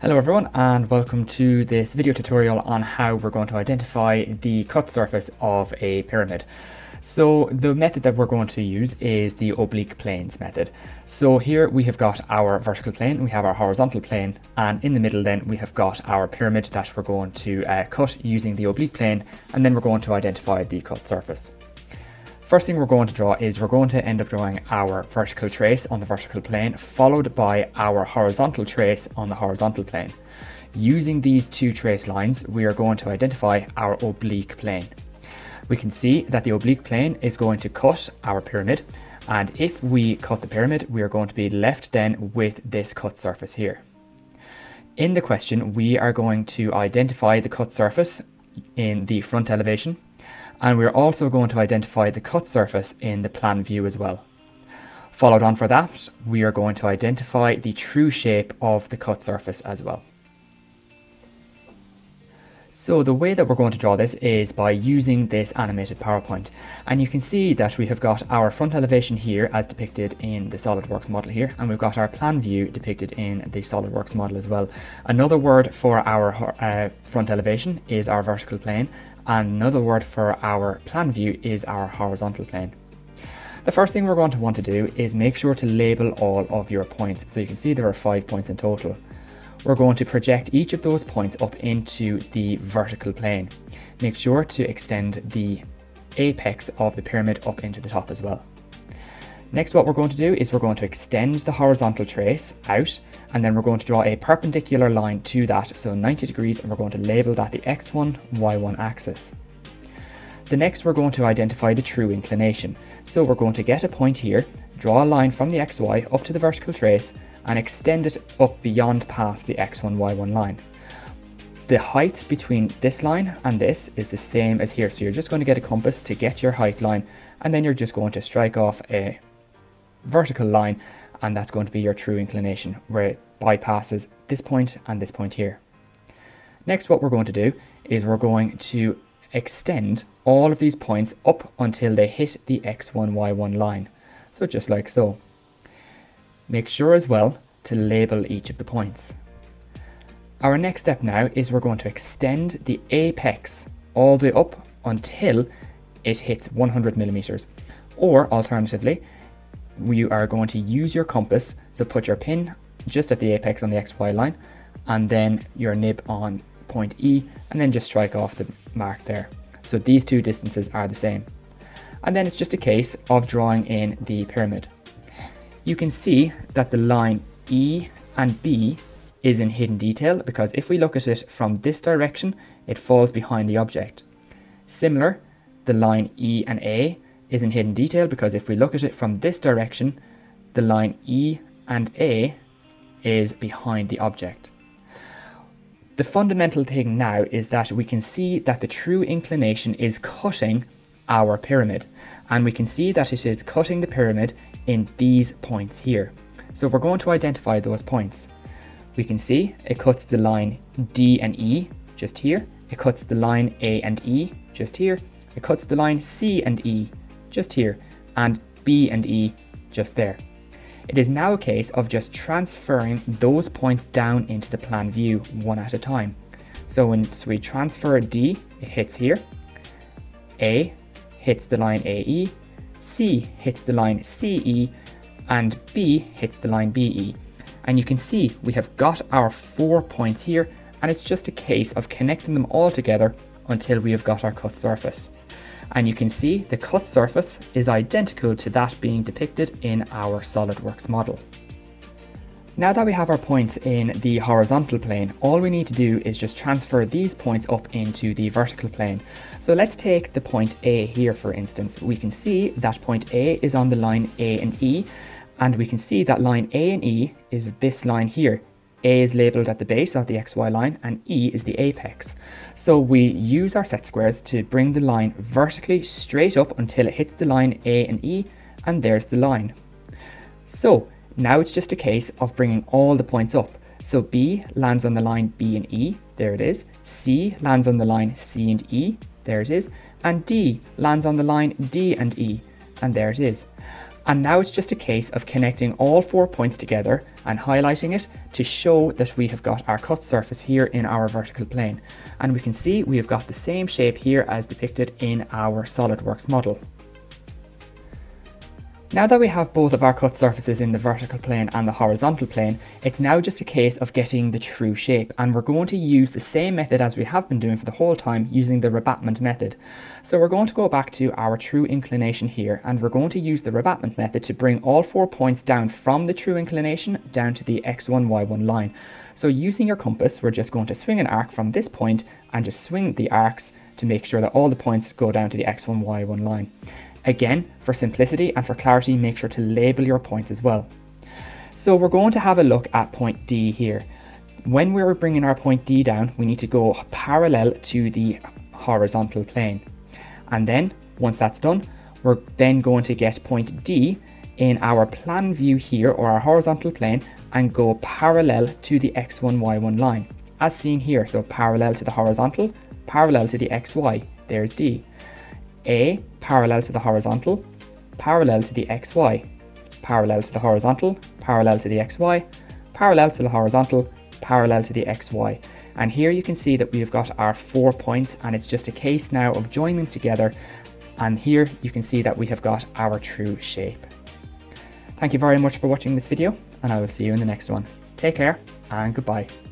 Hello everyone, and welcome to this video tutorial on how we're going to identify the cut surface of a pyramid. So the method that we're going to use is the oblique planes method. So here we have got our vertical plane, we have our horizontal plane, and in the middle then we have got our pyramid that we're going to cut using the oblique plane, and then we're going to identify the cut surface. First thing we're going to draw is we're going to end up drawing our vertical trace on the vertical plane, followed by our horizontal trace on the horizontal plane. Using these two trace lines, we are going to identify our oblique plane. We can see that the oblique plane is going to cut our pyramid, and if we cut the pyramid, we are going to be left then with this cut surface here. In the question, we are going to identify the cut surface in the front elevation, and we're also going to identify the cut surface in the plan view as well. Followed on for that, we are going to identify the true shape of the cut surface as well. So the way that we're going to draw this is by using this animated PowerPoint, and you can see that we have got our front elevation here as depicted in the SolidWorks model here, and we've got our plan view depicted in the SolidWorks model as well. Another word for our front elevation is our vertical plane, and another word for our plan view is our horizontal plane. The first thing we're going to want to do is make sure to label all of your points. So you can see there are 5 points in total. We're going to project each of those points up into the vertical plane. Make sure to extend the apex of the pyramid up into the top as well. Next, what we're going to do is we're going to extend the horizontal trace out, and then we're going to draw a perpendicular line to that, so 90 degrees, and we're going to label that the x1, y1 axis. The next, we're going to identify the true inclination. So we're going to get a point here, draw a line from the xy up to the vertical trace, and extend it up beyond past the x1, y1 line. The height between this line and this is the same as here, so you're just going to get a compass to get your height line, and then you're just going to strike off a vertical line, and that's going to be your true inclination, where it bypasses this point and this point here. Next, what we're going to do is we're going to extend all of these points up until they hit the x1, y1 line. So just like so. Make sure as well to label each of the points. Our next step now is we're going to extend the apex all the way up until it hits 100 millimeters, or alternatively, you are going to use your compass, so put your pin just at the apex on the XY line, and then your nib on point E, and then just strike off the mark there. So these two distances are the same. And then it's just a case of drawing in the pyramid. You can see that the line E and B is in hidden detail, because if we look at it from this direction, it falls behind the object. Similar, the line E and A is in hidden detail, because if we look at it from this direction, the line E and A is behind the object. The fundamental thing now is that we can see that the true inclination is cutting our pyramid, and we can see that it is cutting the pyramid in these points here. So we're going to identify those points. We can see it cuts the line D and E just here, it cuts the line A and E just here, it cuts the line C and E just here, and B and E just there. It is now a case of just transferring those points down into the plan view one at a time. So when we transfer D, it hits here, A hits the line AE, C hits the line CE, and B hits the line BE. And you can see we have got our 4 points here, and it's just a case of connecting them all together until we have got our cut surface. And you can see the cut surface is identical to that being depicted in our SolidWorks model. Now that we have our points in the horizontal plane, all we need to do is just transfer these points up into the vertical plane. So let's take the point A here, for instance. We can see that point A is on the line A and E, and we can see that line A and E is this line here. A is labelled at the base of the XY line, and E is the apex. So we use our set squares to bring the line vertically straight up until it hits the line A and E, and there's the line. So now it's just a case of bringing all the points up. So B lands on the line B and E, there it is. C lands on the line C and E, there it is. And D lands on the line D and E, and there it is. And now it's just a case of connecting all 4 points together and highlighting it to show that we have got our cut surface here in our vertical plane. And we can see we have got the same shape here as depicted in our SolidWorks model. Now that we have both of our cut surfaces in the vertical plane and the horizontal plane, it's now just a case of getting the true shape, and we're going to use the same method as we have been doing for the whole time, using the rebattement method. So we're going to go back to our true inclination here, and we're going to use the rebattement method to bring all 4 points down from the true inclination down to the x1, y1 line. So using your compass, we're just going to swing an arc from this point and just swing the arcs to make sure that all the points go down to the x1, y1 line. Again, for simplicity and for clarity, make sure to label your points as well. So we're going to have a look at point D here. When we're bringing our point D down, we need to go parallel to the horizontal plane. And then, once that's done, we're then going to get point D in our plan view here, or our horizontal plane, and go parallel to the x1, y1 line, as seen here. So parallel to the horizontal, parallel to the xy, there's D. A, parallel to the horizontal, parallel to the xy, parallel to the horizontal, parallel to the xy, parallel to the horizontal, parallel to the xy. And here you can see that we've got our 4 points, and it's just a case now of joining them together. And here you can see that we have got our true shape. Thank you very much for watching this video, and I will see you in the next one. Take care and goodbye.